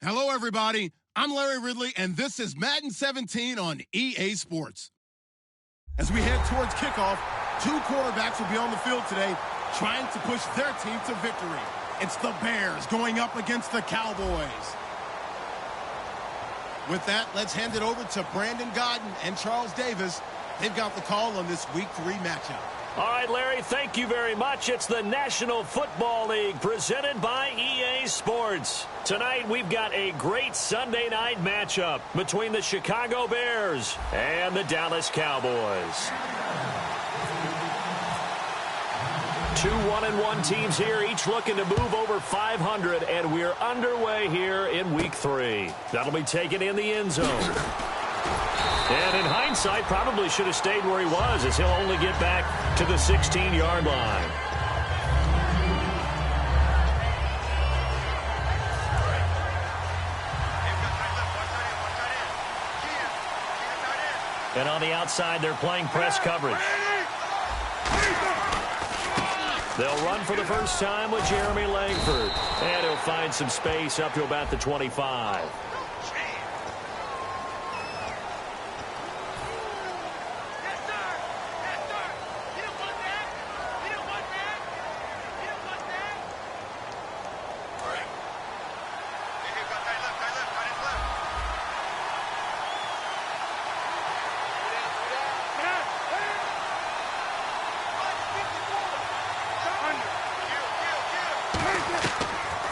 Hello, everybody. I'm Larry Ridley, and this is Madden 17 on EA Sports. As we head towards kickoff, two quarterbacks will be on the field today trying to push their team to victory. It's the Bears going up against the Cowboys. With that, let's hand it over to Brandon Godden and Charles Davis. They've got the call on this Week 3 matchup. All right, Larry, thank you very much. It's the National Football League presented by EA Sports. Tonight, we've got a great Sunday night matchup between the Chicago Bears and the Dallas Cowboys. Two 1-1 teams here, each looking to move over 500, and we're underway here in Week 3. That'll be taken in the end zone. And in hindsight, probably should have stayed where he was, as he'll only get back to the 16-yard line. And on the outside, they're playing press coverage. They'll run for the first time with Jeremy Langford. And he'll find some space up to about the 25.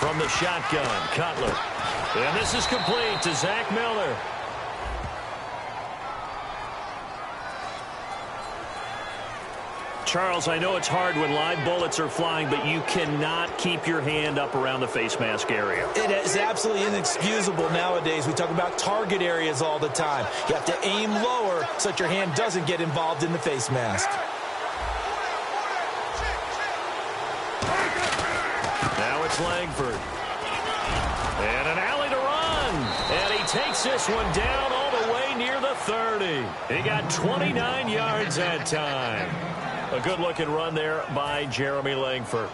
From the shotgun, Cutler. And this is complete to Zach Miller. Charles, I know it's hard when live bullets are flying, but you cannot keep your hand up around the face mask area. It is absolutely inexcusable nowadays. We talk about target areas all the time. You have to aim lower so that your hand doesn't get involved in the face mask. Now it's Langford. And an alley to run. And he takes this one down all the way near the 30. He got 29 yards that time. A good-looking run there by Jeremy Langford.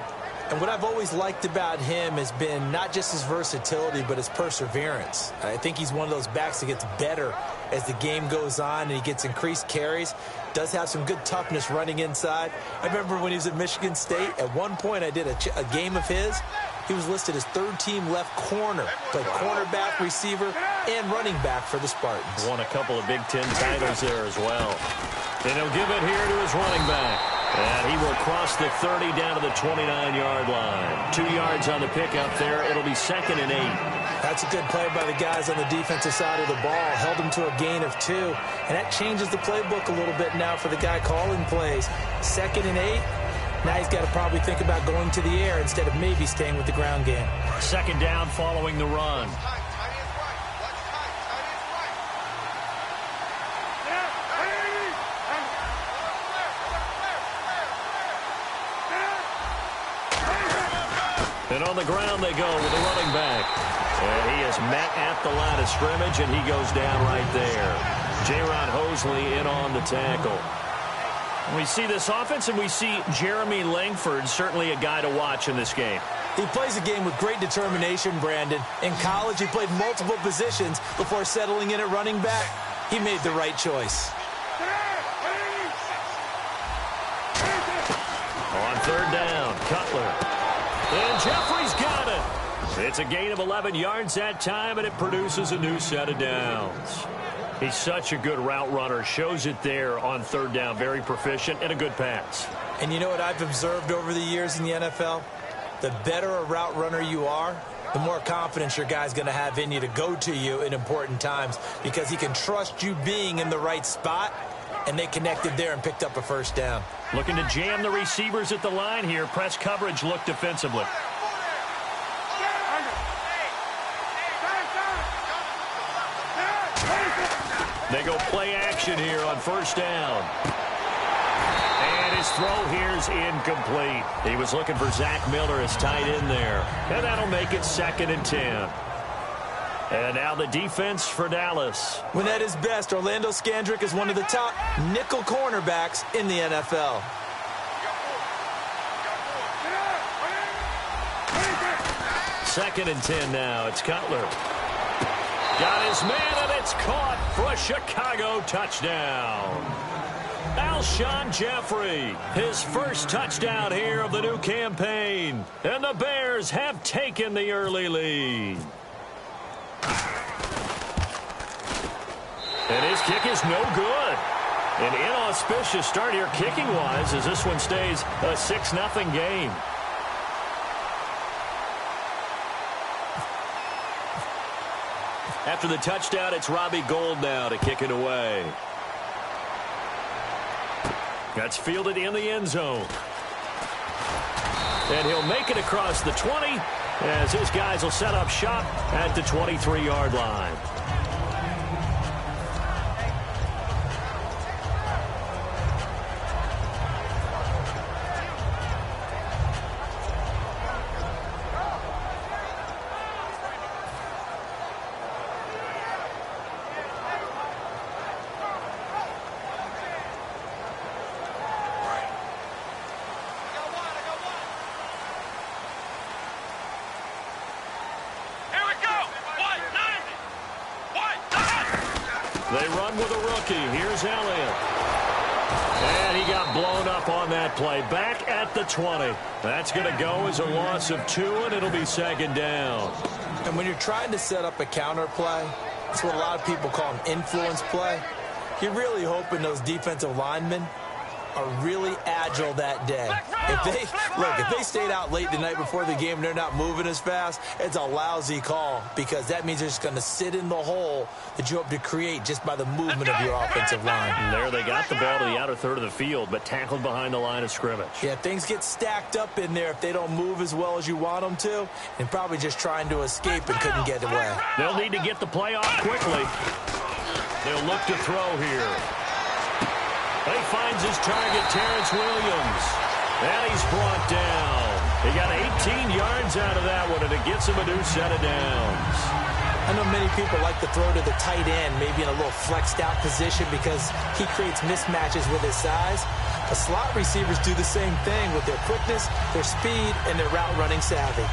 And what I've always liked about him has been not just his versatility, but his perseverance. I think he's one of those backs that gets better as the game goes on and he gets increased carries. Does have some good toughness running inside. I remember when he was at Michigan State, at one point I did a game of his. He was listed as third-team left corner, played cornerback, receiver, and running back for the Spartans. Won a couple of Big Ten titles there as well. And he'll give it here to his running back. And he will cross the 30 down to the 29-yard line. 2 yards on the pickup there. It'll be 2nd and 8. That's a good play by the guys on the defensive side of the ball. Held him to a gain of 2. And that changes the playbook a little bit now for the guy calling plays. 2nd and 8. Now he's got to probably think about going to the air instead of maybe staying with the ground game. 2nd down following the run. And on the ground they go with the running back. And he is met at the line of scrimmage, and he goes down right there. J-Ron Hosley in on the tackle. We see this offense, and we see Jeremy Langford, certainly a guy to watch in this game. He plays a game with great determination, Brandon. In college, he played multiple positions before settling in at running back. He made the right choice. On 3rd down, Cutler. And Jeffrey's got it. It's a gain of 11 yards that time, and it produces a new set of downs. He's such a good route runner. Shows it there on 3rd down. Very proficient and a good pass. And you know what I've observed over the years in the NFL? The better a route runner you are, the more confidence your guy's going to have in you to go to you in important times because he can trust you being in the right spot, and they connected there and picked up a 1st down. Looking to jam the receivers at the line here. Press coverage look defensively. They go play action here on 1st down. And his throw here's incomplete. He was looking for Zach Miller as tight end there. And that'll make it 2nd and 10. And now the defense for Dallas. When at his best, Orlando Scandrick is one of the top nickel cornerbacks in the NFL. 2nd and 10 now. It's Cutler. Got his man, and it's caught for a Chicago touchdown. Alshon Jeffrey, his first touchdown here of the new campaign. And the Bears have taken the early lead. And his kick is no good. An inauspicious start here kicking-wise as this one stays a 6-0 game. After the touchdown, it's Robbie Gould now to kick it away. That's fielded in the end zone. And he'll make it across the 20 as his guys will set up shop at the 23-yard line. They run with a rookie. Here's Elliott. And he got blown up on that play. Back at the 20. That's going to go as a loss of 2, and it'll be second down. And when you're trying to set up a counter play, it's what a lot of people call an influence play. You're really hoping those defensive linemen are really agile that day. If they stayed out late the night before the game and they're not moving as fast, it's a lousy call because that means they're just going to sit in the hole that you hope to create just by the movement of your offensive line. And there they got the ball to the outer third of the field, but tackled behind the line of scrimmage. Yeah, things get stacked up in there if they don't move as well as you want them to, and probably just trying to escape and couldn't get away. They'll need to get the play off quickly. They'll look to throw here. He finds his target, Terrence Williams. And he's brought down. He got 18 yards out of that one, and it gets him a new set of downs. I know many people like to throw to the tight end, maybe in a little flexed out position because he creates mismatches with his size. But slot receivers do the same thing with their quickness, their speed, and their route running savvy.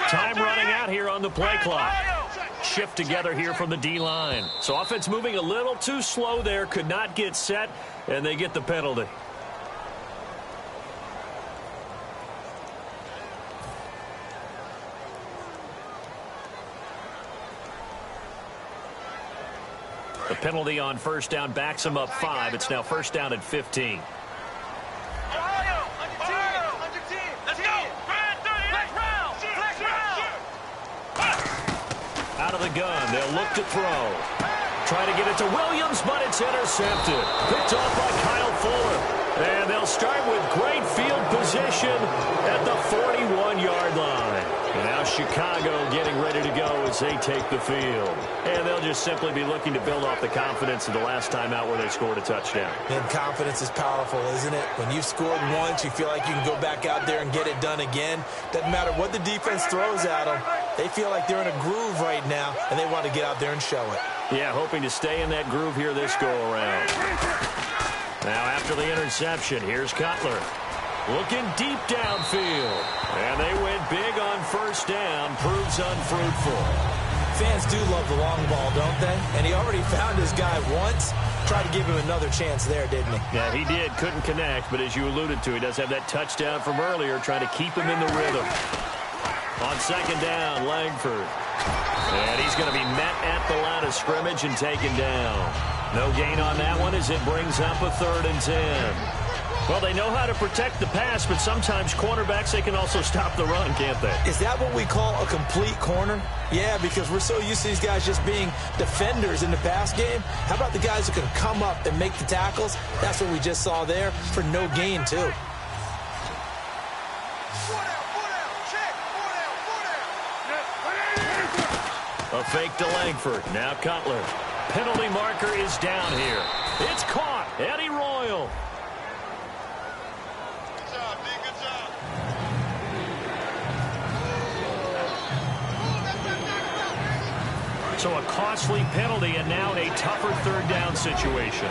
Time running out here on the play clock. Shift together here from the D-line. So offense moving a little too slow there. Could not get set, and they get the penalty. The penalty on first down backs them up 5. It's now first down at 15. Out of the gun, they'll look to throw. Try to get it to Williams, but it's intercepted. Picked off by Kyle Fuller. And they'll start with great field position at the 41-yard line. And now Chicago getting ready to go as they take the field. And they'll just simply be looking to build off the confidence of the last time out where they scored a touchdown. And confidence is powerful, isn't it? When you've scored once, you feel like you can go back out there and get it done again. Doesn't matter what the defense throws at them. They feel like they're in a groove right now, and they want to get out there and show it. Yeah, hoping to stay in that groove here this go-around. Now after the interception, here's Cutler. Looking deep downfield. And they went big on first down. Proves unfruitful. Fans do love the long ball, don't they? And he already found his guy once. Tried to give him another chance there, didn't he? Yeah, he did. Couldn't connect. But as you alluded to, he does have that touchdown from earlier, trying to keep him in the rhythm. On second down, Langford. And he's going to be met at the line of scrimmage and taken down. No gain on that one as it brings up a 3rd and 10. Well, they know how to protect the pass, but sometimes cornerbacks, they can also stop the run, can't they? Is that what we call a complete corner? Yeah, because we're so used to these guys just being defenders in the pass game. How about the guys who can come up and make the tackles? That's what we just saw there for no gain, too. A fake to Langford. Now Cutler. Penalty marker is down here. It's caught. Eddie Royal. Good job, D. Good job. So a costly penalty and now a tougher 3rd down situation.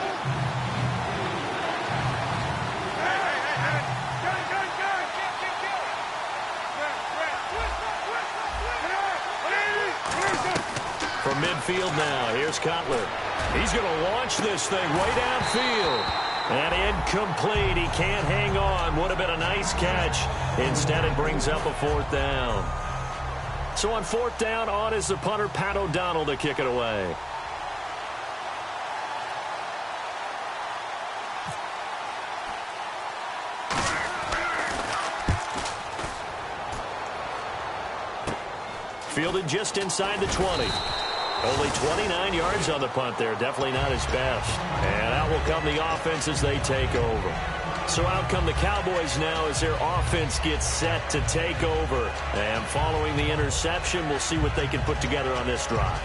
From midfield now, here's Cutler. He's going to launch this thing way downfield. And incomplete. He can't hang on. Would have been a nice catch. Instead, it brings up a 4th down. So on 4th down, on is the punter, Pat O'Donnell, to kick it away. Fielded just inside the 20. Only 29 yards on the punt there. Definitely not his best. And out will come the offense as they take over. So out come the Cowboys now as their offense gets set to take over. And following the interception, we'll see what they can put together on this drive.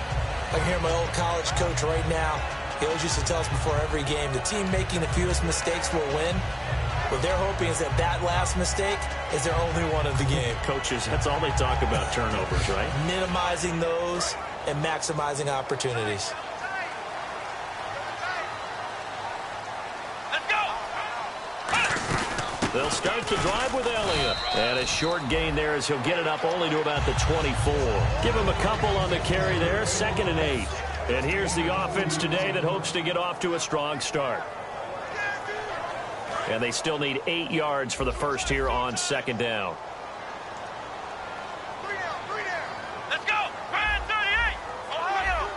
I can hear my old college coach right now. He always used to tell us before every game, the team making the fewest mistakes will win. What they're hoping is that last mistake is their only one of the game. Coaches, that's all they talk about, turnovers, right? Minimizing those and maximizing opportunities. Let's go. They'll start the drive with Elliott. And a short gain there as he'll get it up only to about the 24. Give him a couple on the carry there, 2nd and 8. And here's the offense today that hopes to get off to a strong start. And they still need 8 yards for the first here on 2nd down. 3 down. Let's go. Ryan 38. Ohio.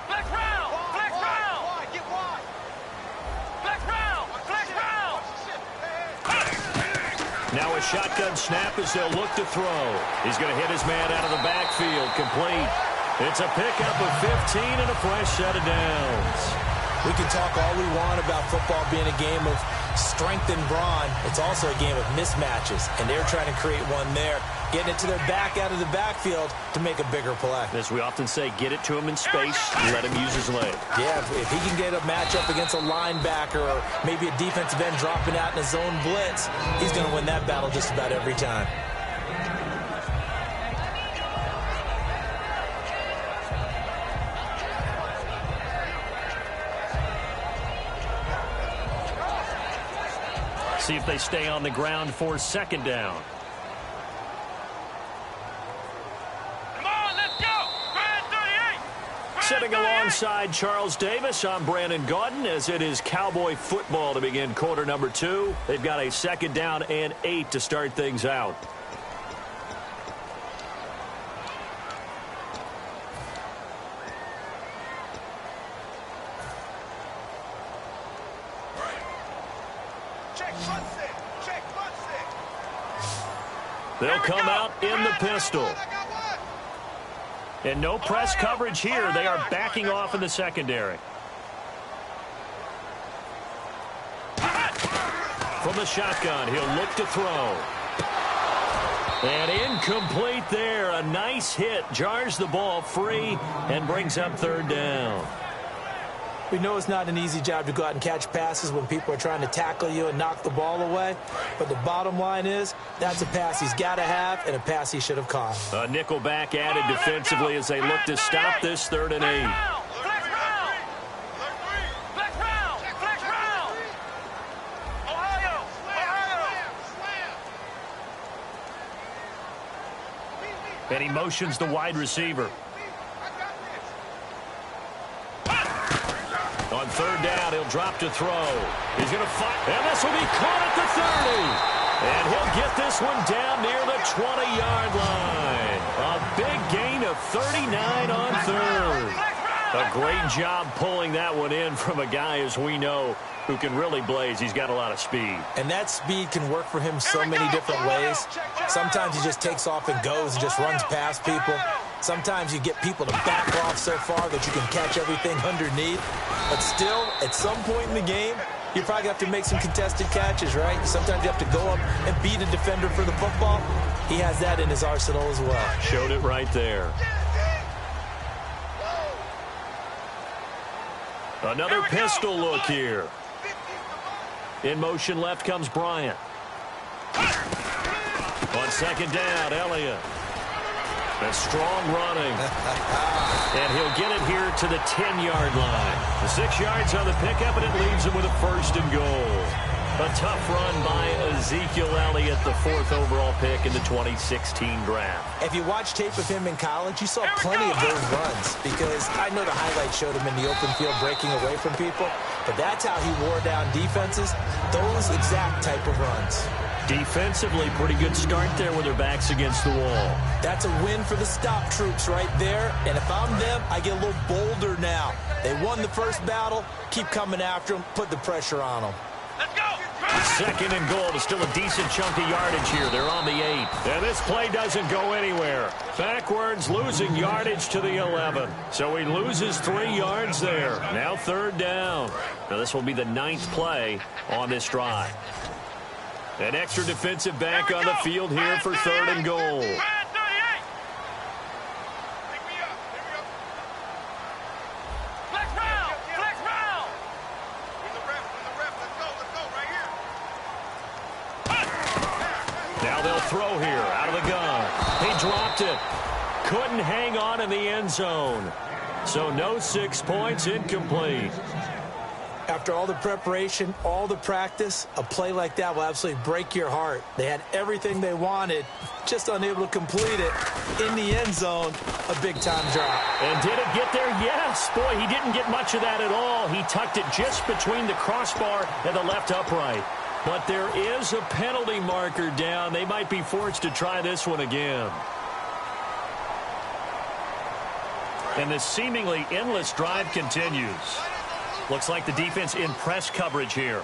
Flex round. Get wide. Flex round. Now a shotgun snap as they'll look to throw. He's going to hit his man out of the backfield. Complete. It's a pickup of 15 and a fresh set of downs. We can talk all we want about football being a game of strength and brawn. It's also a game of mismatches, and they're trying to create one there, getting it to their back out of the backfield to make a bigger play. As we often say, get it to him in space, let him use his leg. Yeah, if he can get a matchup against a linebacker or maybe a defensive end dropping out in a zone blitz, he's going to win that battle just about every time. See if they stay on the ground for 2nd down. Come on, let's go. Ryan 38. Sitting alongside Charles Davis, I'm Brandon Gaudin as it is Cowboy football to begin quarter number 2. They've got a 2nd down and 8 to start things out. They'll come out in the pistol. And no press coverage here. They are backing off in the secondary. From the shotgun, he'll look to throw. And incomplete there. A nice hit. Jars the ball free and brings up 3rd down. We know it's not an easy job to go out and catch passes when people are trying to tackle you and knock the ball away. But the bottom line is that's a pass he's got to have and a pass he should have caught. A nickel back added defensively as they look to stop this 3rd and 8. And he motions the wide receiver. On 3rd down, he'll drop to throw. He's going to fight, and this will be caught at the 30. And he'll get this one down near the 20-yard line. A big gain of 39 on third. A great job pulling that one in from a guy, as we know, who can really blaze. He's got a lot of speed. And that speed can work for him so many different ways. Sometimes he just takes off and goes and just runs past people. Sometimes you get people to back off so far that you can catch everything underneath. But still, at some point in the game, you probably have to make some contested catches, right? Sometimes you have to go up and beat a defender for the football. He has that in his arsenal as well. Showed it right there. Another pistol look here. In motion left comes Bryant. On second down, Elliott. A strong running. And he'll get it here to the 10-yard line. The 6 yards on the pickup, and it leaves him with a first and goal. A tough run by Ezekiel Elliott, the 4th overall pick in the 2016 draft. If you watch tape of him in college, you saw plenty of those runs, because I know the highlights showed him in the open field breaking away from people, but that's how he wore down defenses, those exact type of runs. Defensively, pretty good start there with their backs against the wall. That's a win for the stop troops right there, and if I'm them, I get a little bolder now. They won the first battle, keep coming after them, put the pressure on them. Let's go! Second and goal is still a decent chunk of yardage here. They're on the 8. And this play doesn't go anywhere. Backwards, losing yardage to the 11. So he loses 3 yards there. Now 3rd down. Now this will be the 9th play on this drive. An extra defensive back on the field here for 3rd and goal. Throw here out of the gun. He dropped it. Couldn't hang on in the end zone. So no 6 points, incomplete. After all the preparation, all the practice, a play like that will absolutely break your heart. They had everything they wanted, just unable to complete it. In the end zone, a big-time drop. And did it get there? Yes. Boy, he didn't get much of that at all. He tucked it just between the crossbar and the left upright. But there is a penalty marker down. They might be forced to try this one again. And the seemingly endless drive continues. Looks like the defense in press coverage here.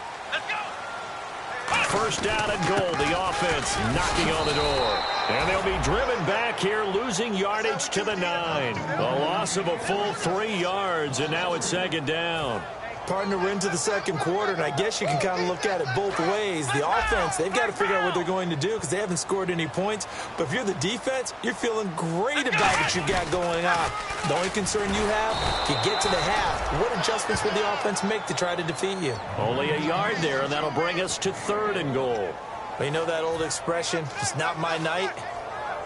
First down and goal. The offense knocking on the door. And they'll be driven back here, losing yardage to the 9. A loss of a full 3 yards, and now it's 2nd down. Partner, we're into the second quarter, and I guess you can kind of look at it both ways. The offense, they've got to figure out what they're going to do because they haven't scored any points. But if you're the defense, you're feeling great about what you got going on. The only concern you have, if you get to the half, what adjustments will the offense make to try to defeat you? Only a yard there, and that'll bring us to 3rd and goal. Well, you know that old expression, it's not my night?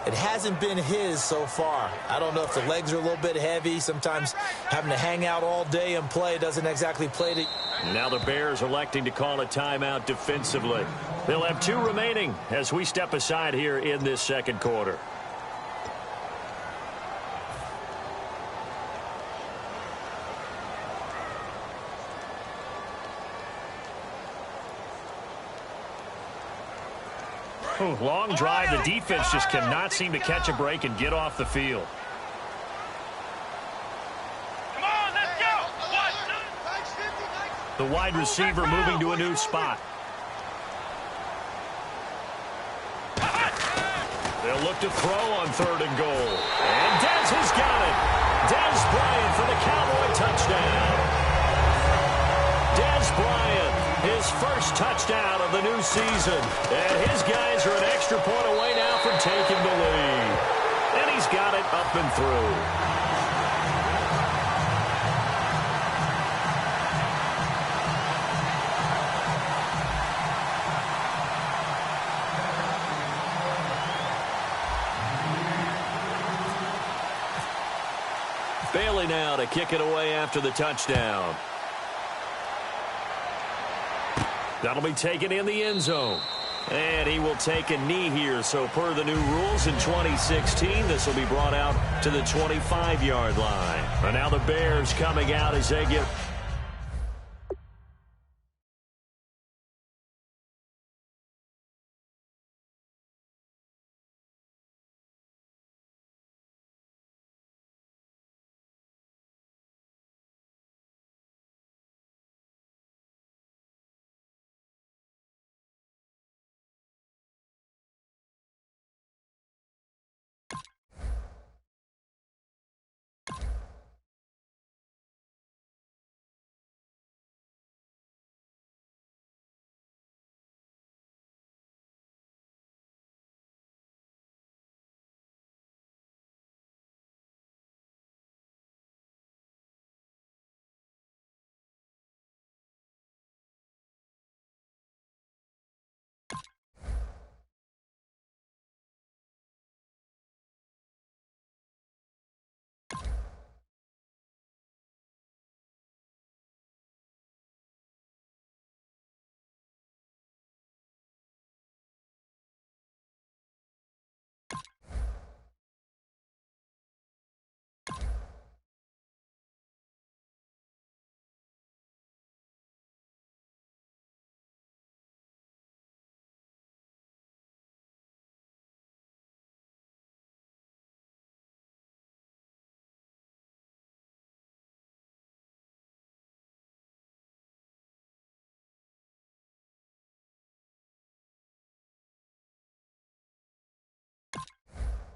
It hasn't been his so far. I don't know if the legs are a little bit heavy. Sometimes having to hang out all day and play doesn't exactly play to... Now the Bears electing to call a timeout defensively. They'll have 2 remaining as we step aside here in this second quarter. Long drive. The defense just cannot seem to catch a break and get off the field. Come on, let's go! The wide receiver moving to a new spot. They'll look to throw on 3rd and goal. And Dez has got it. Dez Bryant for the Cowboy touchdown. Dez Bryant, his first touchdown of the new season. And his guys are an extra point away now from taking the lead. And he's got it up and through. Bailey now to kick it away after the touchdown. That'll be taken in the end zone. And he will take a knee here. So per the new rules in 2016, this will be brought out to the 25-yard line. And now the Bears coming out as they get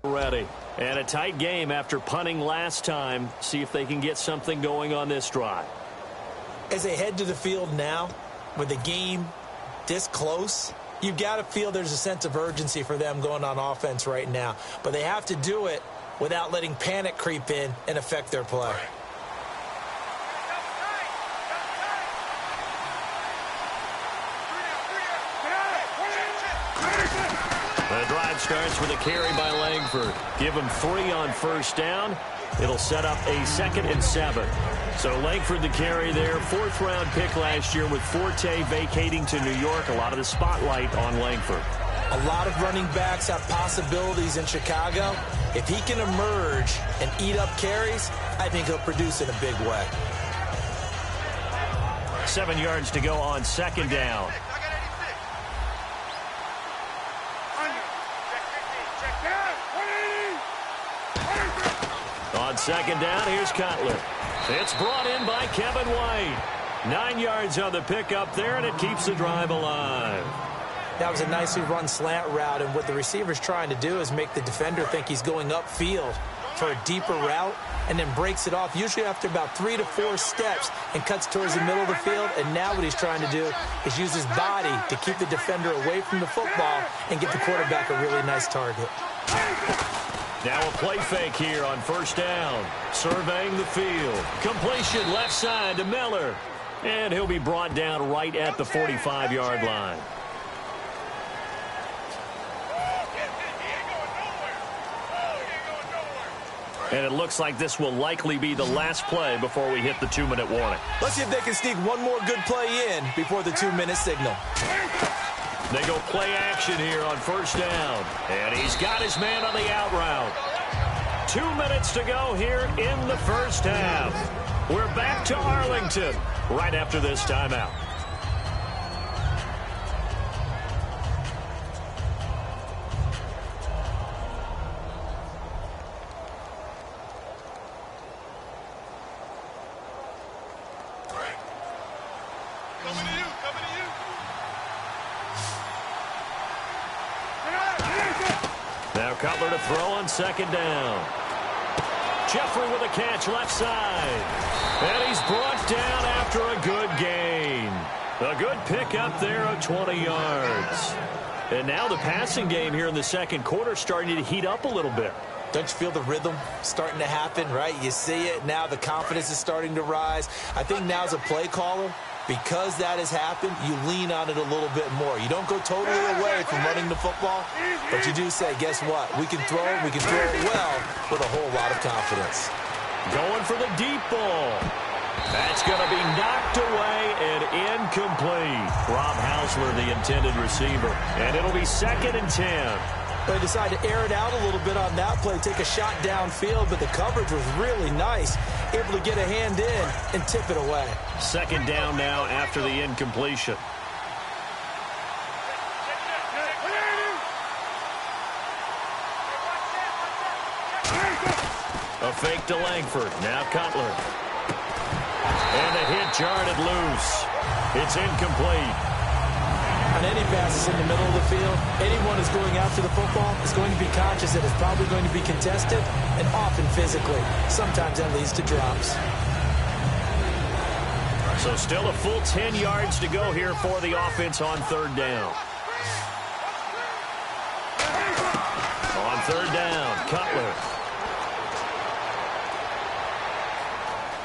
ready. And a tight game after punting last time. See if they can get something going on this drive. As they head to the field now, with the game this close, you've got to feel there's a sense of urgency for them going on offense right now. But they have to do it without letting panic creep in and affect their play. The drive starts with a carry by Langford. Give him 3 on first down. It'll set up a 2nd and 7. So Langford the carry there. 4th-round pick last year with Forte vacating to New York. A lot of the spotlight on Langford. A lot of running backs have possibilities in Chicago. If he can emerge and eat up carries, I think he'll produce in a big way. 7 yards to go on 2nd down. On 2nd down, here's Cutler. It's brought in by Kevin White. 9 yards on the pickup there, and it keeps the drive alive. That was a nicely run slant route, and what the receiver's trying to do is make the defender think he's going upfield for a deeper route, and then breaks it off, usually after about 3 to 4 steps, and cuts towards the middle of the field. And now what he's trying to do is use his body to keep the defender away from the football and give the quarterback a really nice target. Now a play fake here on first down. Surveying the field. Completion left side to Miller. And he'll be brought down right at the 45-yard line. And it looks like this will likely be the last play before we hit the 2-minute warning. Let's see if they can sneak one more good play in before the 2-minute signal. They go play action here on first down. And he's got his man on the out route. 2 minutes to go here in the first half. We're back to Arlington right after this timeout. Now Cutler to throw on 2nd down. Jeffrey with a catch left side. And he's brought down after a good gain. A good pickup there of 20 yards. And now the passing game here in the second quarter starting to heat up a little bit. Don't you feel the rhythm starting to happen, right? You see it. Now the confidence is starting to rise. I think now as a play caller, because that has happened, you lean on it a little bit more. You don't go totally away from running the football, but you do say, guess what? We can throw it. We can throw it well with a whole lot of confidence. Going for the deep ball. That's going to be knocked away and incomplete. Rob Hausler, the intended receiver. And it'll be 2nd and 10. They decided to air it out a little bit on that play, take a shot downfield, but the coverage was really nice. Able to get a hand in and tip it away. 2nd down now after the incompletion. A fake to Langford. Now Cutler. And the hit jarred it loose. It's incomplete. On any passes in the middle of the field, anyone who's going after the football is going to be conscious that it's probably going to be contested and often physically. Sometimes that leads to drops. So still a full 10 yards to go here for the offense on 3rd down. On 3rd down, Cutler.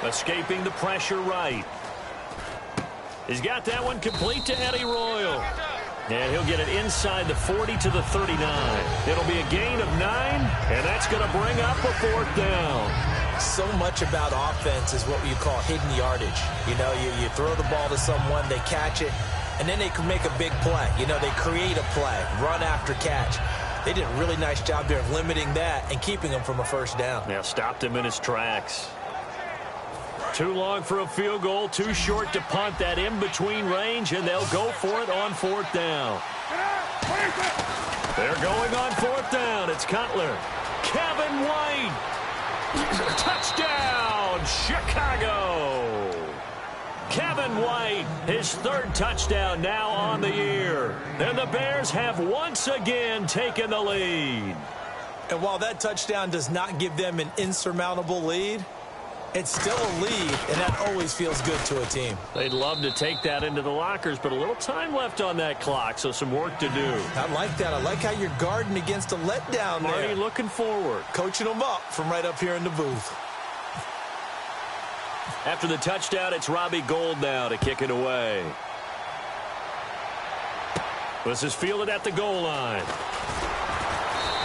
Escaping the pressure right. He's got that one complete to Eddie Royal. And he'll get it inside the 40 to the 39. It'll be a gain of 9, and that's going to bring up a 4th down. So much about offense is what you call hidden yardage. You know, you throw the ball to someone, they catch it, and then they can make a big play. You know, they create a play, run after catch. They did a really nice job there of limiting that and keeping him from a 1st down. Yeah, stopped him in his tracks. Too long for a field goal, too short to punt that in-between range, and they'll go for it on 4th down. They're going on 4th down. It's Cutler. Kevin White. Touchdown, Chicago. Kevin White, his 3rd touchdown now on the year. And the Bears have once again taken the lead. And while that touchdown does not give them an insurmountable lead, it's still a lead, and that always feels good to a team. They'd love to take that into the lockers, but a little time left on that clock, so some work to do. I like that. I like how you're guarding against a letdown there. Marty looking forward. Coaching them up from right up here in the booth. After the touchdown, it's Robbie Gould now to kick it away. This is fielded at the goal line.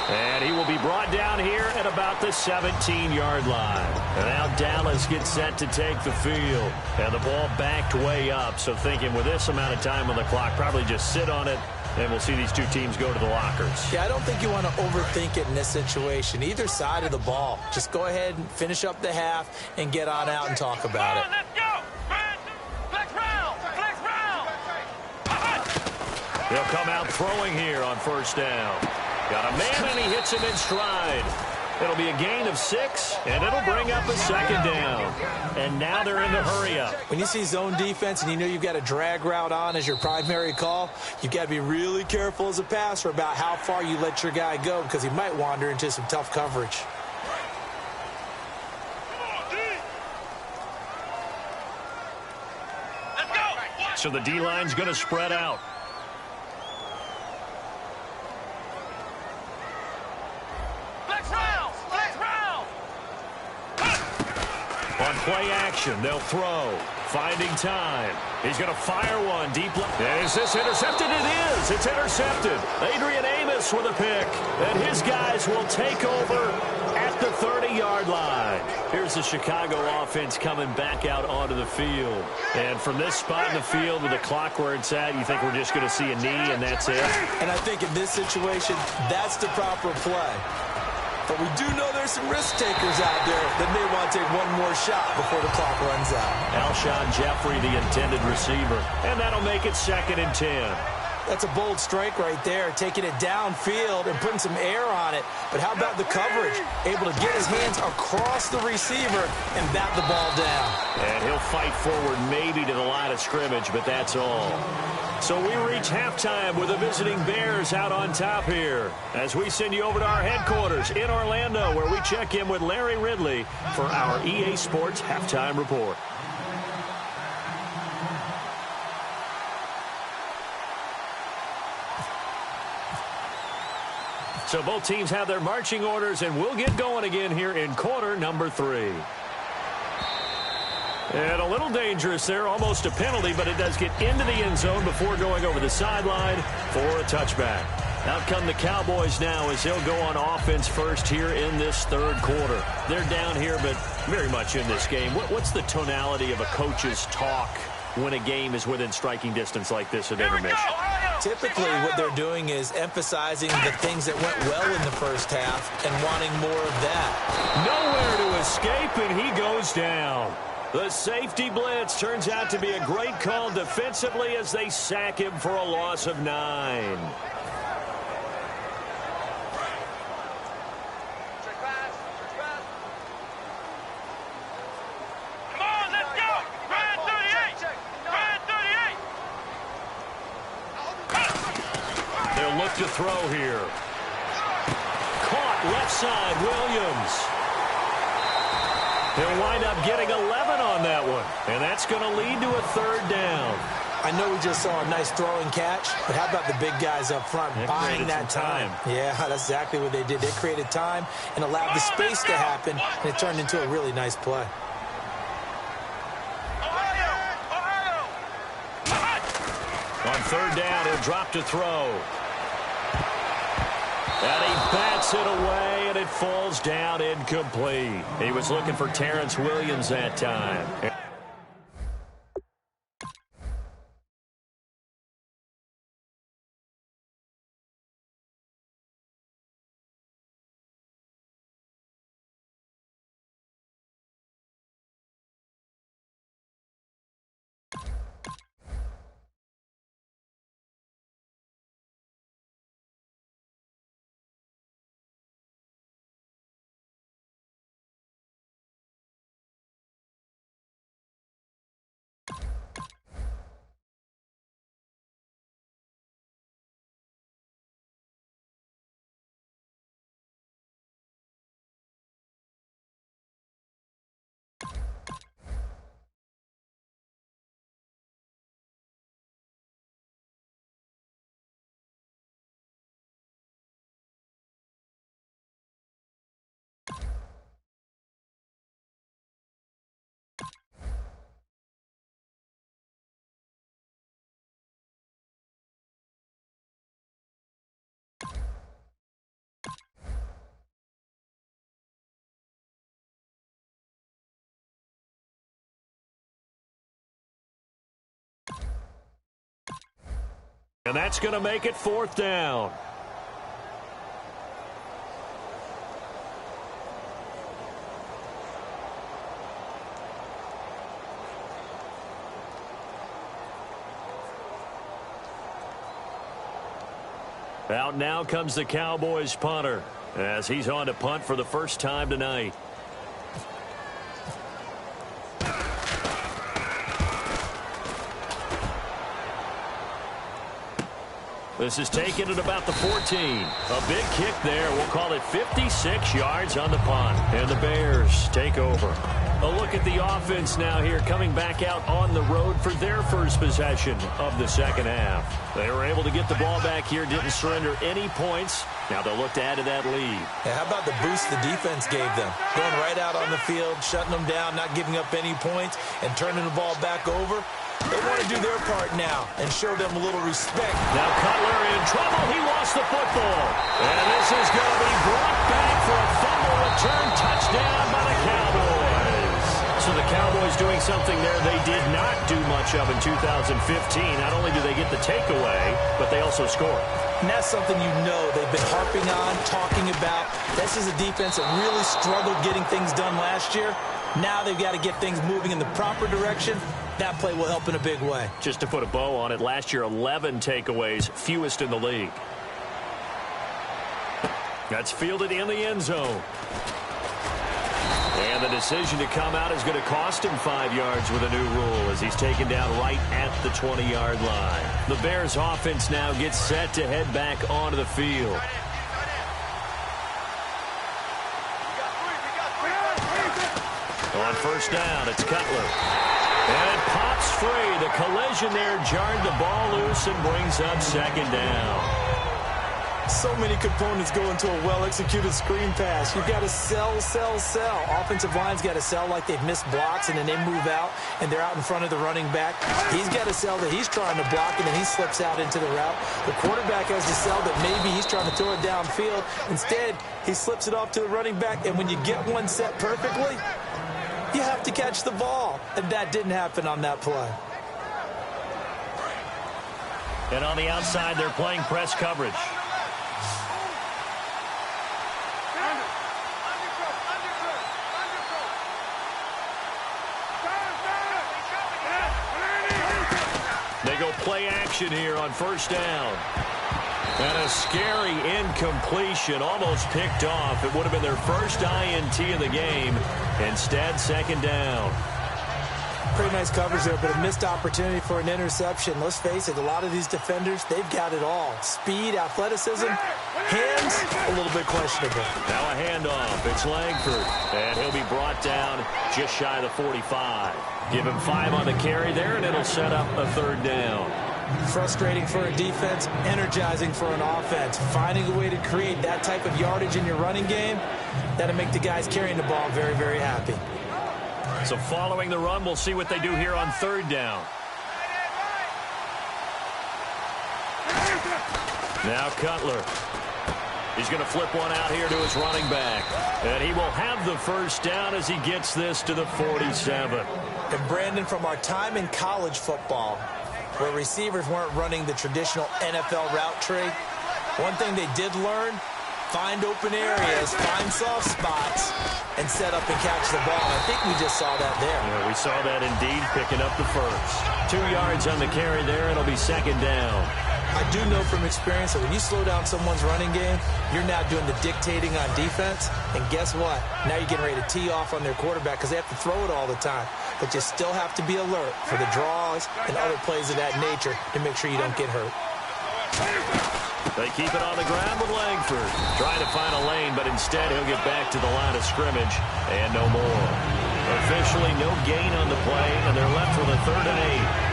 And he will be brought down here at about the 17-yard line. And now Dallas gets set to take the field. And the ball backed way up. So thinking with this amount of time on the clock, probably just sit on it, and we'll see these two teams go to the lockers. Yeah, I don't think you want to overthink it in this situation. Either side of the ball. Just go ahead and finish up the half and get on out and talk about it. Let's go! Flex round! Flex round! He'll come out throwing here on first down. Got a man, and he hits him in stride. It'll be a gain of 6, and it'll bring up a second down. And now they're in the hurry up. When you see zone defense and you know you've got a drag route on as your primary call, you've got to be really careful as a passer about how far you let your guy go because he might wander into some tough coverage. Let's go! So the D-line's going to spread out. Flex round! Flex round! On play action, they'll throw. Finding time. He's going to fire one deep left. Is this intercepted? It is. It's intercepted. Adrian Amos with a pick. And his guys will take over at the 30-yard line. Here's the Chicago offense coming back out onto the field. And from this spot in the field with the clock where it's at, you think we're just going to see a knee and that's it? And I think in this situation, that's the proper play. But we do know there's some risk takers out there that may want to take one more shot before the clock runs out. Alshon Jeffrey, the intended receiver. And that'll make it 2nd and 10. That's a bold strike right there, taking it downfield and putting some air on it. But how about the coverage? Able to get his hands across the receiver and bat the ball down. And he'll fight forward maybe to the line of scrimmage, but that's all. So we reach halftime with the visiting Bears out on top here as we send you over to our headquarters in Orlando where we check in with Larry Ridley for our EA Sports Halftime Report. So both teams have their marching orders, and we'll get going again here in quarter number 3. And a little dangerous there, almost a penalty, but it does get into the end zone before going over the sideline for a touchback. Out come the Cowboys now as they'll go on offense first here in this third quarter. They're down here, but very much in this game. What's the tonality of a coach's talk when a game is within striking distance like this at intermission? Typically, what they're doing is emphasizing the things that went well in the first half and wanting more of that. Nowhere to escape, and he goes down. The safety blitz turns out to be a great call defensively as they sack him for a loss of 9. Come on, let's go! Ryan 38! Ryan 38! They'll look to throw here. Caught left side, Williams. He'll wind up getting 11 on that one, and that's going to lead to a 3rd down. I know we just saw a nice throwing catch, but how about the big guys up front buying that time? Yeah, that's exactly what they did. They created time and allowed the space to happen, and it turned into a really nice play. On 3rd down, he'll drop to throw. And he bats it away, and it falls down incomplete. He was looking for Terrence Williams that time. And that's going to make it 4th down. Out now comes the Cowboys punter as he's on to punt for the first time tonight. This is taken at about the 14. A big kick there. We'll call it 56 yards on the punt. And the Bears take over. A look at the offense now here, coming back out on the road for their first possession of the second half. They were able to get the ball back here, didn't surrender any points. Now they'll look to add to that lead. Yeah, how about the boost the defense gave them? Going right out on the field, shutting them down, not giving up any points, and turning the ball back over. They want to do their part now and show them a little respect. Now Cutler in trouble. He lost the football. And this is going to be brought back for a fumble return touchdown by the Cowboys. So the Cowboys doing something there they did not do much of in 2015. Not only do they get the takeaway, but they also score. And that's something you know they've been harping on, talking about. This is a defense that really struggled getting things done last year. Now they've got to get things moving in the proper direction. That play will help in a big way. Just to put a bow on it, last year 11 takeaways, fewest in the league. That's fielded in the end zone. And the decision to come out is going to cost him 5 yards with a new rule as he's taken down right at the 20-yard line. The Bears offense now gets set to head back onto the field. On first down, it's Cutler. And it pops free. The collision there jarred the ball loose and brings up second down. So many components go into a well-executed screen pass. You've got to sell. Offensive line's got to sell like they've missed blocks, and then they move out, and they're out in front of the running back. He's got to sell that he's trying to block, and then he slips out into the route. The quarterback has to sell that maybe he's trying to throw it downfield. Instead, he slips it off to the running back, and when you get one set perfectly, you have to catch the ball, and that didn't happen on that play. And on the outside, they're playing press coverage. They go play action here on first down. And a scary incompletion, almost picked off. It would have been their first INT of the game. Instead, second down. Pretty nice coverage there, but a missed opportunity for an interception. Let's face it, a lot of these defenders, they've got it all. Speed, athleticism, hands, a little bit questionable. Now a handoff. It's Langford. And he'll be brought down just shy of the 45. Give him 5 on the carry there, and it'll set up a third down. Frustrating for a defense, energizing for an offense. Finding a way to create that type of yardage in your running game, that'll make the guys carrying the ball very, very happy. So following the run, we'll see what they do here on third down. Now Cutler. He's going to flip one out here to his running back. And he will have the first down as he gets this to the 47. And Brandon, from our time in college football, where receivers weren't running the traditional NFL route tree, one thing they did learn, find open areas, find soft spots, and set up and catch the ball. I think we just saw that there. Yeah, we saw that indeed, picking up the first. 2 yards on the carry there, it'll be second down. I do know from experience that when you slow down someone's running game, you're now doing the dictating on defense. And guess what? Now you're getting ready to tee off on their quarterback because they have to throw it all the time. But you still have to be alert for the draws and other plays of that nature to make sure you don't get hurt. They keep it on the ground with Langford. Trying to find a lane, but instead he'll get back to the line of scrimmage and no more. Officially no gain on the play, and they're left with a 3rd and 8.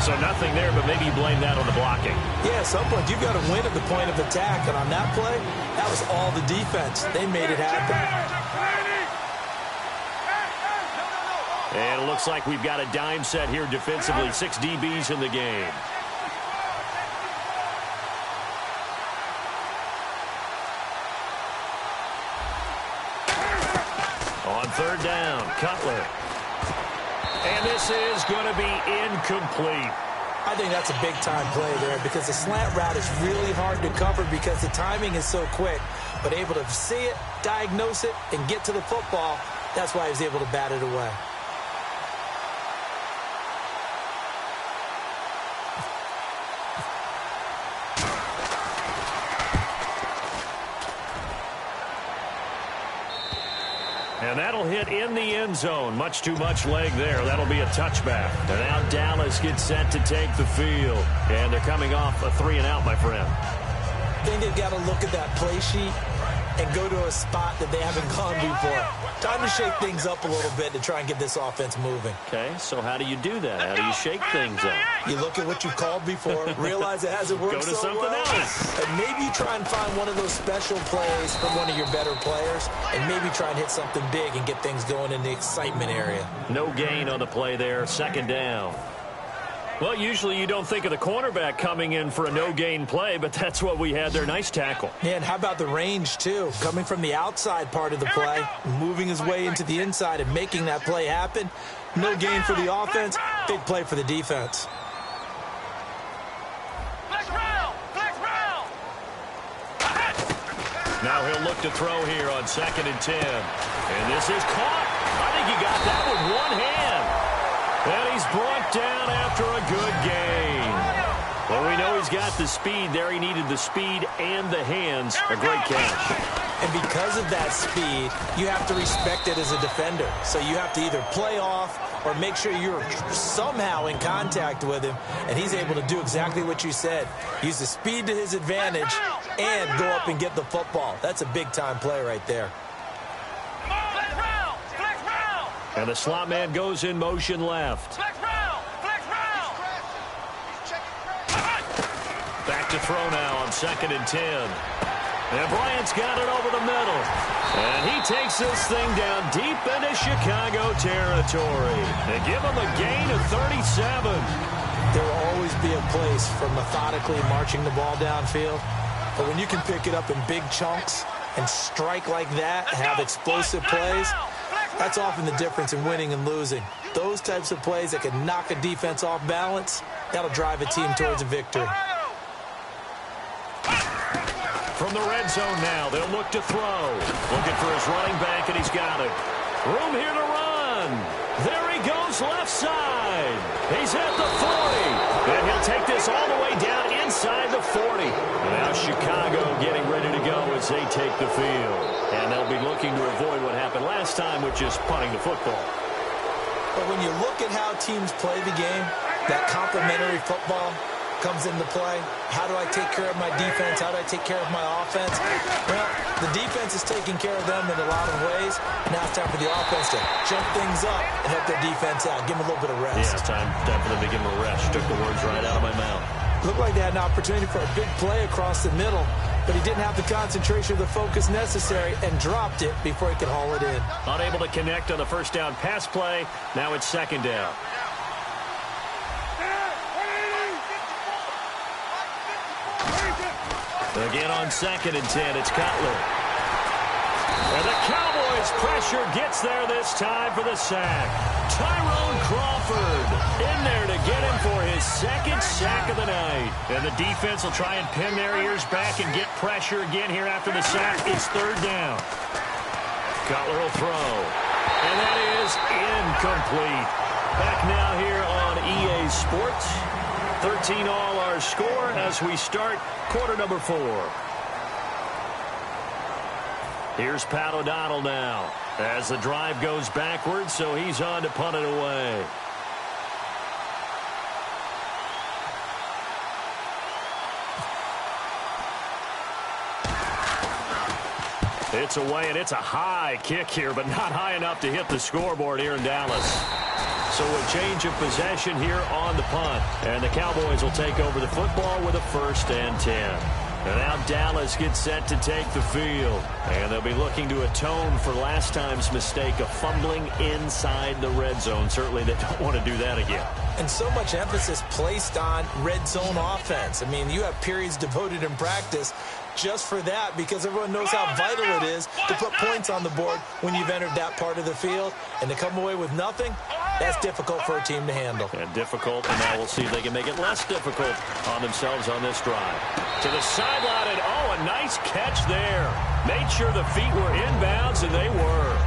So nothing there, but maybe you blame that on the blocking. Yeah, at some point, you've got to win at the point of attack. And on that play, that was all the defense. They made it happen. And it looks like we've got a dime set here defensively. 6 DBs in the game. On third down, Cutler. And this is going to be incomplete. I think that's a big-time play there because the slant route is really hard to cover because the timing is so quick. But able to see it, diagnose it, and get to the football, that's why he was able to bat it away. And that'll hit in the end zone. Much too much leg there. That'll be a touchback. And now Dallas gets set to take the field. And they're coming off a 3-and-out, my friend. I think they've got to look at that play sheet and go to a spot that they haven't gone before. Time to shake things up a little bit to try and get this offense moving. Okay, so how do you do that? How do you shake things up? You look at what you called before, realize it hasn't worked Go to so something well, else. and maybe you try and find one of those special plays from one of your better players, and maybe try and hit something big and get things going in the excitement area. No gain on the play there, 2nd down. Well, usually you don't think of the cornerback coming in for a no-gain play, but that's what we had there. Nice tackle. Yeah, and how about the range, too? Coming from the outside part of the play, moving his way into the inside and making that play happen. No gain for the offense, big play for the defense. Now he'll look to throw here on 2nd and 10. And this is caught. I think he got that with one hand. And he's brought down after a good gain. Well, we know he's got the speed there. He needed the speed and the hands. A great catch. And because of that speed, you have to respect it as a defender. So you have to either play off or make sure you're somehow in contact with him. And he's able to do exactly what you said. Use the speed to his advantage and go up and get the football. That's a big-time play right there. And the slot man goes in motion left. Back to throw now on 2nd and 10. And Bryant's got it over the middle. And he takes this thing down deep into Chicago territory. They give him a gain of 37. There will always be a place for methodically marching the ball downfield. But when you can pick it up in big chunks and strike like that and have explosive plays, that's often the difference in winning and losing. Those types of plays that can knock a defense off balance, that'll drive a team towards a victory. From the red zone now, they'll look to throw. Looking for his running back, and he's got it. Room here to run. There he goes left side. He's at the 40. And he'll take this all the way down inside the 40. Now Chicago getting ready to go as they take the field. And they'll be looking to avoid what happened last time, which is punting the football. But when you look at how teams play the game, that complementary football comes into play. How do I take care of my defense? How do I take care of my offense? Well, the defense is taking care of them in a lot of ways. Now it's time for the offense to jump things up and help their defense out. Give them a little bit of rest. Yeah, it's time for them to give them a rest. Took the words right out of my mouth. Looked like they had an opportunity for a big play across the middle, but he didn't have the concentration or the focus necessary and dropped it before he could haul it in. Unable to connect on the first down pass play. Now it's 2nd down. Again on 2nd and 10, it's Cutler. And the Cowboys pressure gets there this time for the sack. Tyrone Crawford in there to get him for his 2nd sack of the night. And the defense will try and pin their ears back and get pressure again here after the sack. It's 3rd down. Cutler will throw. And that is incomplete. Back now here on EA Sports. 13 all our score as we start quarter number 4. Here's Pat O'Donnell now as the drive goes backwards, so he's on to punt it away. It's away, and it's a high kick here, but not high enough to hit the scoreboard here in Dallas. So a change of possession here on the punt. And the Cowboys will take over the football with a 1st and 10. And now Dallas gets set to take the field. And they'll be looking to atone for last time's mistake of fumbling inside the red zone. Certainly they don't want to do that again. And so much emphasis placed on red zone offense. I mean, you have periods devoted in practice just for that because everyone knows how vital it is to put points on the board when you've entered that part of the field. And to come away with nothing, That's difficult for a team to handle. And difficult, and now we'll see if they can make it less difficult on themselves on this drive. To the sideline, and oh, a nice catch there. Made sure the feet were inbounds, and they were.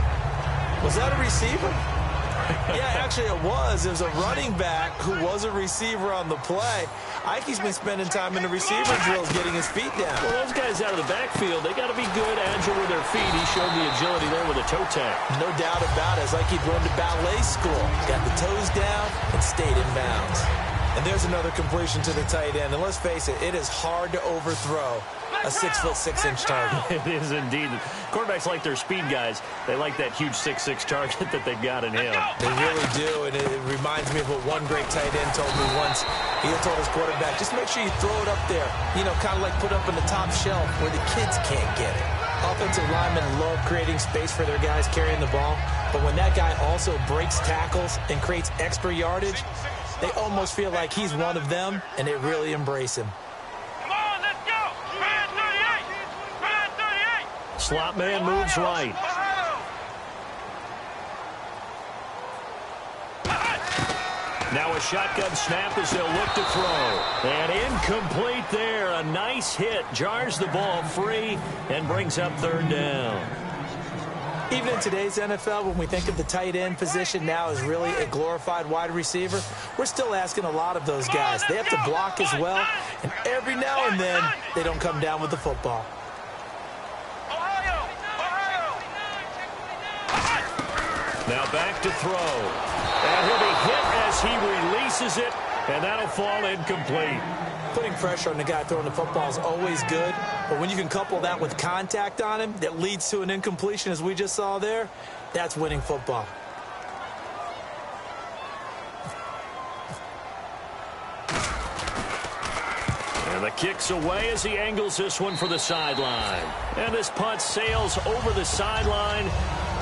Was that a receiver? Yeah, actually it was. It was a running back who was a receiver on the play. Ike's been spending time in the receiver drills getting his feet down. Well, those guys out of the backfield, they got to be good, agile with their feet. He showed the agility there with a toe tap. No doubt about it. It's like he'd run to ballet school. Got the toes down and stayed in bounds. And there's another completion to the tight end. And let's face it, it is hard to overthrow a 6'6" target. It is indeed. Quarterbacks like their speed guys. They like that huge 6'6" target that they've got in him. They really do, and it reminds me of what one great tight end told me once. He told his quarterback, just make sure you throw it up there, kind of like put up in the top shelf where the kids can't get it. Offensive linemen love creating space for their guys carrying the ball, but when that guy also breaks tackles and creates extra yardage, they almost feel like he's one of them, and they really embrace him. Slot man moves right. Now a shotgun snap as they'll look to throw. And incomplete there. A nice hit. Jars the ball free and brings up third down. Even in today's NFL, when we think of the tight end position now as really a glorified wide receiver, we're still asking a lot of those guys. They have to block as well, and every now and then they don't come down with the football. Now back to throw. And he'll be hit as he releases it, and that'll fall incomplete. Putting pressure on the guy throwing the football is always good, but when you can couple that with contact on him that leads to an incompletion, as we just saw there, that's winning football. And the kick's away as he angles this one for the sideline. And this punt sails over the sideline.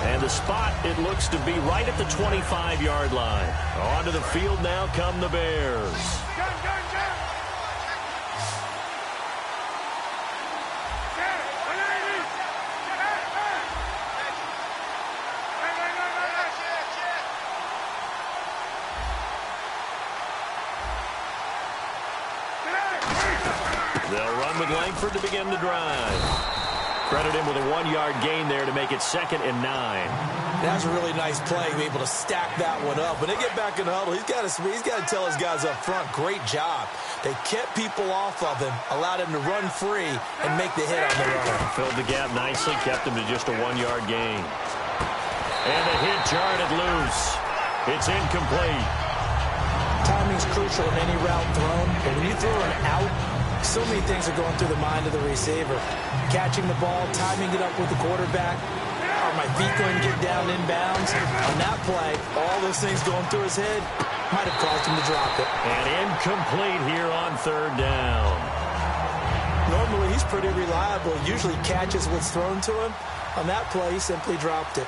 And the spot, it looks to be right at the 25-yard line. Onto the field now come the Bears. They'll run with Langford to begin the drive. Credit him with a 1-yard gain there to make it 2nd and 9. That was a really nice play, be able to stack that one up. When they get back in the huddle, he's got to tell his guys up front, great job. They kept people off of him, allowed him to run free and make the hit on the run. Filled the gap nicely, kept him to just a 1-yard gain. And the hit jarred it loose. It's incomplete. Timing's crucial in any route thrown, but when you throw an out, so many things are going through the mind of the receiver. Catching the ball, timing it up with the quarterback. Are my feet going to get down in bounds? On that play, all those things going through his head might have caused him to drop it. And incomplete here on 3rd down. Normally, he's pretty reliable. Usually catches what's thrown to him. On that play, he simply dropped it.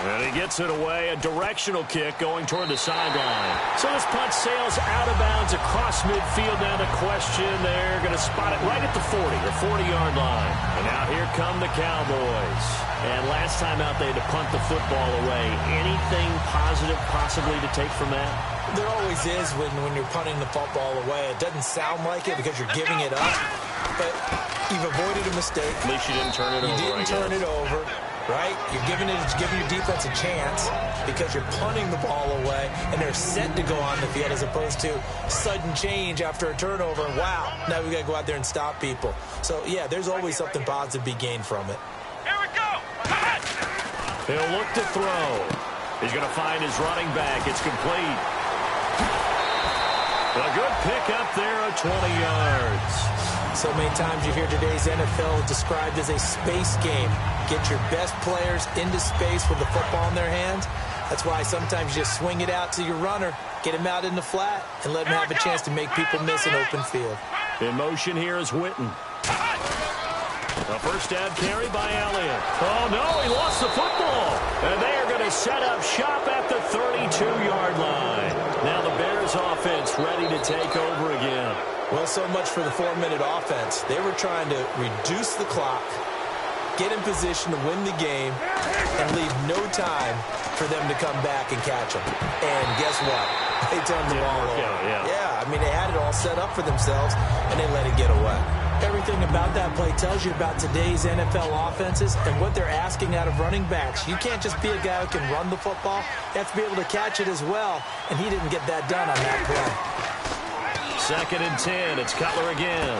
And he gets it away, a directional kick going toward the sideline. So this punt sails out of bounds across midfield. Now the question, they're going to spot it right at the 40, the 40-yard line. And now here come the Cowboys. And last time out, they had to punt the football away. Anything positive possibly to take from that? There always is when you're punting the football away. It doesn't sound like it because you're giving it up, but you've avoided a mistake. At least you didn't turn it over. You didn't turn it over. Right? You're giving your defense a chance because you're punting the ball away and they're set to go on the field as opposed to sudden change after a turnover. And wow, now we got to go out there and stop people. So, yeah, there's always something positive to be gained from it. Here we go. He'll look to throw. He's going to find his running back. It's complete. A good pick up there at 20 yards. So many times you hear today's NFL described as a space game. Get your best players into space with the football in their hands. That's why sometimes you just swing it out to your runner, get him out in the flat, and let him have a chance to make people miss an open field. In motion here is Witten. A first down carry by Elliott. Oh, no, he lost the football. And they are going to set up shop at the 32-yard line. Now the Bears offense ready to take over again. Well, so much for the 4-minute offense. They were trying to reduce the clock, get in position to win the game, and leave no time for them to come back and catch them. And guess what? They turned the ball over. Yeah, I mean, they had it all set up for themselves, and they let it get away. Everything about that play tells you about today's NFL offenses and what they're asking out of running backs. You can't just be a guy who can run the football. You have to be able to catch it as well, and he didn't get that done on that play. 2nd and 10. It's Cutler again.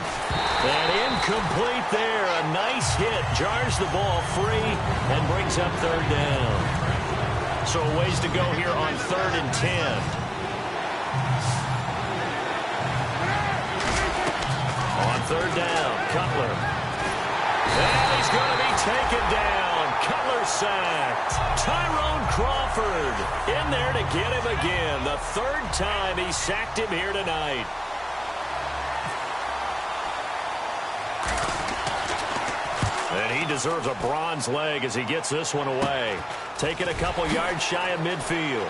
And incomplete there. A nice hit. Jars the ball free and brings up 3rd down. So a ways to go here on 3rd and 10. On 3rd down, Cutler. And he's going to be taken down. Cutler sacked. Tyrone Crawford in there to get him again. The 3rd time he sacked him here tonight. And he deserves a bronze leg as he gets this one away. Taking a couple yards shy of midfield.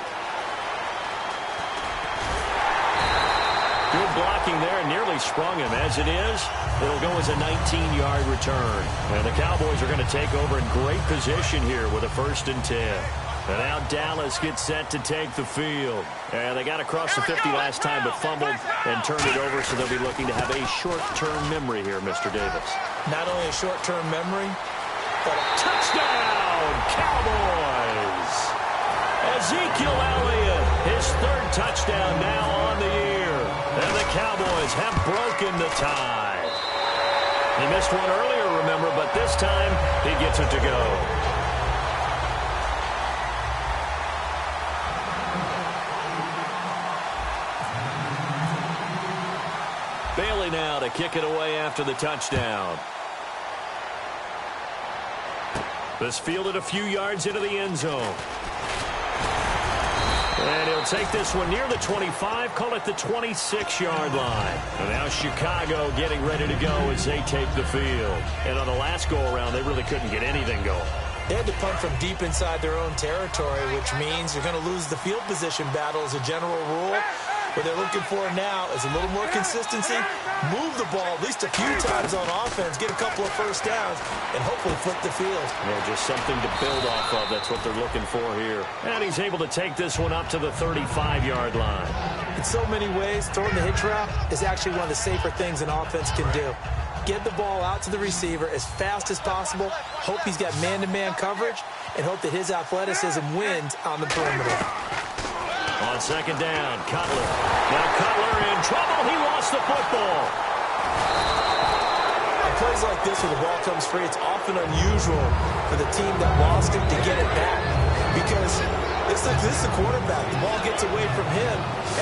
Good blocking there and nearly sprung him. As it is, it'll go as a 19-yard return. And the Cowboys are going to take over in great position here with a 1st and 10. And now Dallas gets set to take the field. And they got across the 50 last time but fumbled and turned it over, so they'll be looking to have a short-term memory here, Mr. Davis. Not only a short-term memory, but a touchdown, Cowboys! Ezekiel Elliott, his 3rd touchdown now on the year. And the Cowboys have broken the tie. He missed one earlier, remember, but this time he gets it to go. Bailey now to kick it away after the touchdown. This fielded a few yards into the end zone. And he'll take this one near the 25, call it the 26-yard line. And now Chicago getting ready to go as they take the field. And on the last go-around, they really couldn't get anything going. They had to punt from deep inside their own territory, which means you're going to lose the field position battle as a general rule. What they're looking for now is a little more consistency, move the ball at least a few times on offense, get a couple of 1st downs, and hopefully flip the field. Yeah, just something to build off of. That's what they're looking for here. And he's able to take this one up to the 35-yard line. In so many ways, throwing the hitch route is actually one of the safer things an offense can do. Get the ball out to the receiver as fast as possible, hope he's got man-to-man coverage, and hope that his athleticism wins on the perimeter. On 2nd down, Cutler. Now Cutler in trouble. He lost the football. On plays like this where the ball comes free, it's often unusual for the team that lost it to get it back. Because this is the quarterback. The ball gets away from him.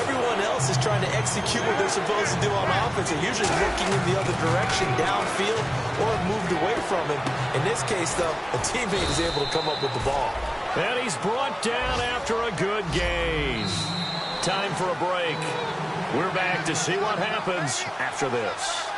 Everyone else is trying to execute what they're supposed to do on offense. They're usually looking in the other direction, downfield, or moved away from him. In this case, though, a teammate is able to come up with the ball. And he's brought down after a good gain. Time for a break. We're back to see what happens after this.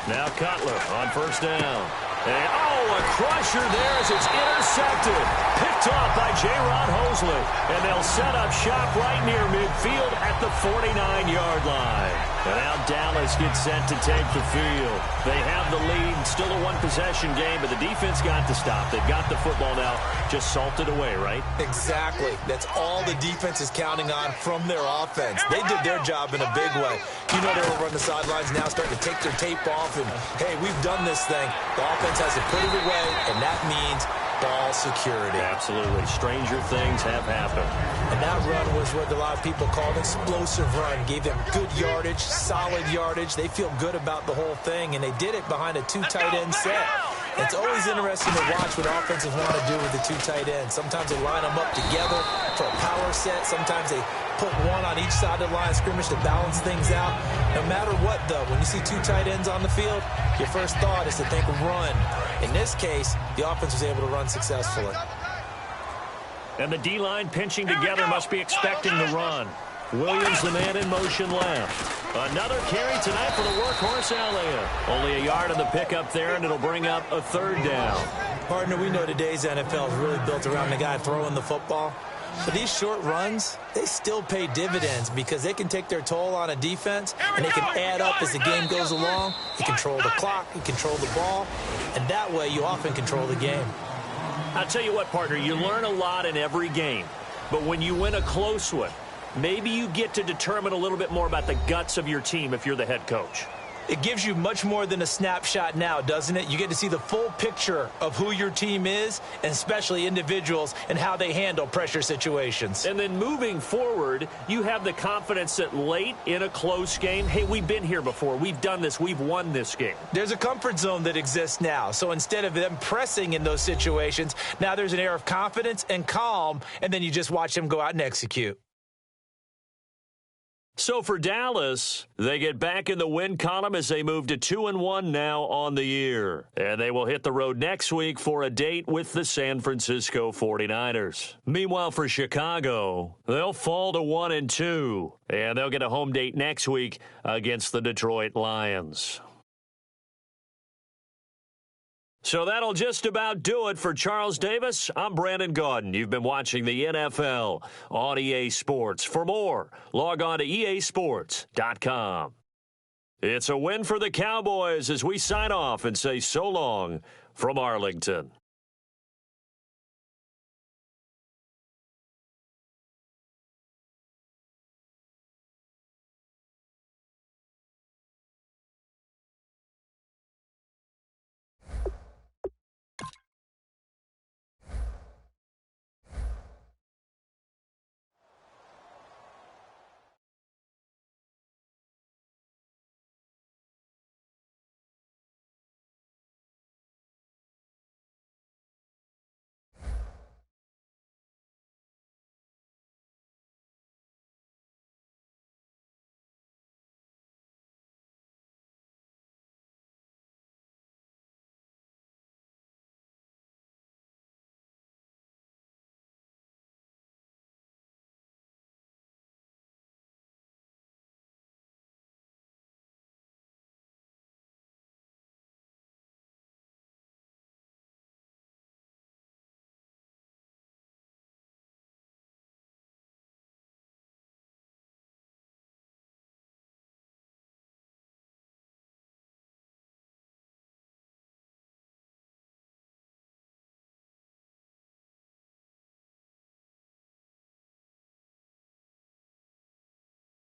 Now Cutler on 1st down. And, a crusher there as it's intercepted. Picked off by J-Ron Hosley. And they'll set up shop right near midfield at the 49-yard line. And now Dallas gets set to take the field. They have the lead. Still a one-possession game, but the defense got to stop. They've got the football now. Just salted away, right? Exactly. That's all the defense is counting on from their offense. They did their job in a big way. You know they were running the sidelines now, starting to take their tape off. And, hey, we've done this thing. The offense has to put it away, and that means ball security. Absolutely. Stranger things have happened. And that run was what a lot of people called an explosive run. Gave them good yardage, solid yardage. They feel good about the whole thing, and they did it behind a 2 tight end set. It's always interesting to watch what offenses want to do with the 2 tight ends. Sometimes they line them up together for a power set. Sometimes they put one on each side of the line of scrimmage to balance things out. No matter what, though, when you see 2 tight ends on the field, your first thought is to think run. In this case, the offense was able to run successfully. And the D-line pinching together must be expecting the run. Williams, the man in motion left. Another carry tonight for the workhorse Elliott. Only a yard on the pickup there, and it'll bring up a third down. Partner, we know today's NFL is really built around the guy throwing the football. But these short runs, they still pay dividends because they can take their toll on a defense, and they can add up as the game goes along. You control the clock, you control the ball, and that way you often control the game. I'll tell you what, partner, you learn a lot in every game. But when you win a close one, maybe you get to determine a little bit more about the guts of your team if you're the head coach. It gives you much more than a snapshot now, doesn't it? You get to see the full picture of who your team is, and especially individuals, and how they handle pressure situations. And then moving forward, you have the confidence that late in a close game, hey, we've been here before. We've done this. We've won this game. There's a comfort zone that exists now. So instead of them pressing in those situations, now there's an air of confidence and calm, and then you just watch them go out and execute. So for Dallas, they get back in the win column as they move to 2-1 now on the year. And they will hit the road next week for a date with the San Francisco 49ers. Meanwhile, for Chicago, they'll fall to 1-2. And they'll get a home date next week against the Detroit Lions. So that'll just about do it for Charles Davis. I'm Brandon Gaudin. You've been watching the NFL on EA Sports. For more, log on to easports.com. It's a win for the Cowboys as we sign off and say so long from Arlington.